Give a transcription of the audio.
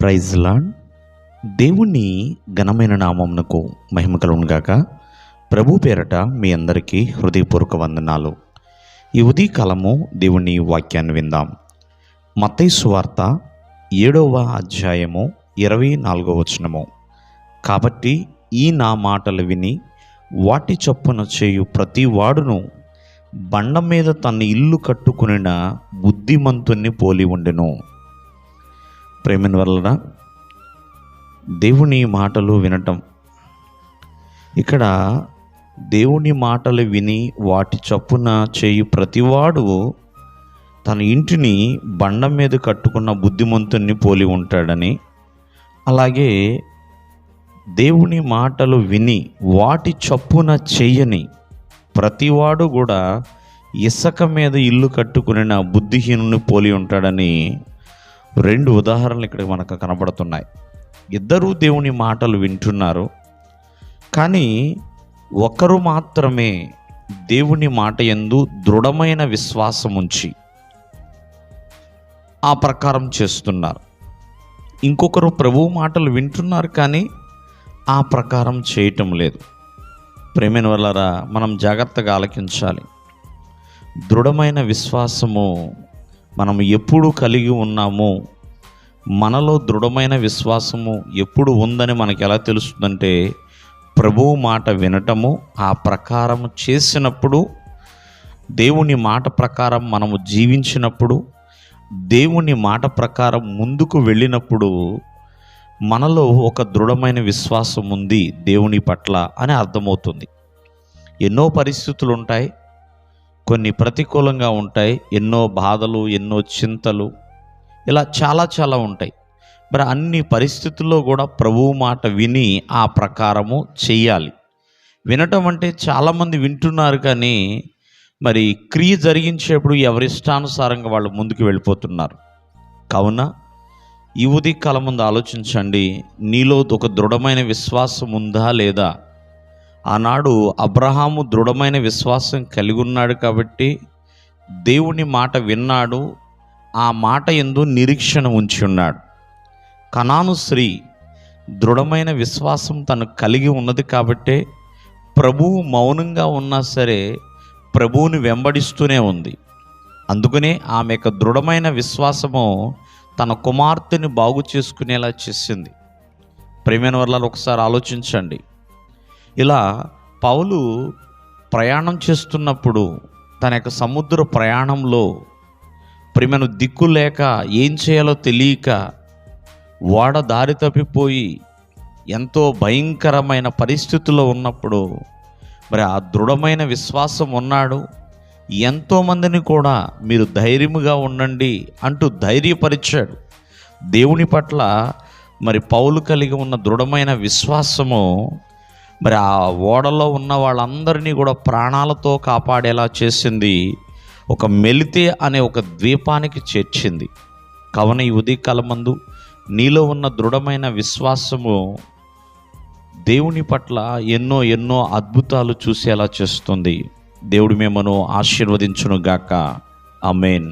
Praise lord. దేవుని ఘనమైన నామమునకు మహిమ కలుగును గాక. ప్రభు పేరట మీ అందరికీ హృదయపూర్వక వందనాలు. ఈ ఉదయకాలము దేవుని వాక్యాన్ని విందాం. మత్తయి సువార్త 7వ అధ్యాయము 24వ వచనము. కాబట్టి ఈ నా మాటలు విని వాటి చొప్పున చేయు ప్రతి వాడును బండ మీద తన ఇల్లు కట్టుకునిన బుద్ధిమంతుణ్ణి పోలి ఉండెను. ప్రేమిని వలన దేవుని మాటలు వినటం, ఇక్కడ దేవుని మాటలు విని వాటి చొప్పున చేయు ప్రతివాడు తన ఇంటిని బండ మీద కట్టుకున్న బుద్ధిమంతుణ్ణి పోలి ఉంటాడని, అలాగే దేవుని మాటలు విని వాటి చొప్పున చెయ్యని ప్రతివాడు కూడా ఇసుక మీద ఇల్లు కట్టుకుని బుద్ధిహీనుని పోలి ఉంటాడని 2 ఉదాహరణలు ఇక్కడ మనకు కనబడుతున్నాయి. ఇద్దరూ దేవుని మాటలు వింటున్నారు, కానీ ఒకరు మాత్రమే దేవుని మాట యందు దృఢమైన విశ్వాసం ఉంచి ఆ ప్రకారం చేస్తున్నారు. ఇంకొకరు ప్రభువు మాటలు వింటున్నారు, కానీ ఆ ప్రకారం చేయటం లేదు. ప్రేమైన వల్లరా, మనం జాగ్రత్తగా ఆలకించాలి. దృఢమైన విశ్వాసము మనం ఎప్పుడు కలిగి ఉన్నామో, మనలో దృఢమైన విశ్వాసము ఎప్పుడు ఉందని మనకు ఎలా తెలుస్తుందంటే, ప్రభువు మాట వినటము, ఆ ప్రకారం చేసినప్పుడు, దేవుని మాట ప్రకారం మనము జీవించినప్పుడు, దేవుని మాట ప్రకారం ముందుకు వెళ్ళినప్పుడు మనలో ఒక దృఢమైన విశ్వాసం ఉంది దేవుని పట్ల అని అర్థమవుతుంది. ఎన్నో పరిస్థితులు ఉంటాయి, కొన్ని ప్రతికూలంగా ఉంటాయి, ఎన్నో బాధలు, ఎన్నో చింతలు, ఇలా చాలా ఉంటాయి. మరి అన్ని పరిస్థితుల్లో కూడా ప్రభువు మాట విని ఆ ప్రకారము చెయ్యాలి. వినటం అంటే చాలామంది వింటున్నారు, కానీ మరి క్రియ జరిగించేప్పుడు ఎవరిష్టానుసారంగా వాళ్ళు ముందుకు వెళ్ళిపోతున్నారు. కావున ఈ ఉదయకాలం ముందు ఆలోచించండి, నీలో ఒక దృఢమైన విశ్వాసం ఉందా లేదా? ఆనాడు అబ్రహాము దృఢమైన విశ్వాసం కలిగి ఉన్నాడు కాబట్టి దేవుని మాట విన్నాడు, ఆ మాట యందు నిరీక్షణ ఉంచి ఉన్నాడు. కనాను స్త్రీ దృఢమైన విశ్వాసం తను కలిగి ఉన్నది కాబట్టే ప్రభువు మౌనంగా ఉన్నా సరే ప్రభువుని వెంబడిస్తూనే ఉంది. అందుకనే ఆమె యొక్క దృఢమైన విశ్వాసము తన కుమార్తెని బాగు చేసుకునేలా చేసింది. ప్రియమైన వాళ్ళ ఒకసారి ఆలోచించండి. ఇలా పౌలు ప్రయాణం చేస్తున్నప్పుడు తన యొక్క సముద్ర ప్రయాణంలో ప్రియమైన దిక్కు లేక ఏం చేయాలో తెలియక ఓడ దారి తప్పిపోయి ఎంతో భయంకరమైన పరిస్థితుల్లో ఉన్నప్పుడు మరి ఆ దృఢమైన విశ్వాసం ఉన్నాడు. ఎంతోమందిని కూడా మీరు ధైర్యముగా ఉండండి అంటూ ధైర్యపరిచాడు. దేవుని పట్ల మరి పౌలు కలిగి ఉన్న దృఢమైన విశ్వాసము మరి ఆ ఓడలో ఉన్న వాళ్ళందరినీ కూడా ప్రాణాలతో కాపాడేలా చేసింది. ఒక మెలితే అనే ఒక ద్వీపానికి చేర్చింది. కావున ఈ ఉదయకాలమందు నీలో ఉన్న దృఢమైన విశ్వాసము దేవుని పట్ల ఎన్నో అద్భుతాలు చూసేలా చేస్తుంది. దేవుడు మిమ్మను ఆశీర్వదించును గాక. ఆమేన్.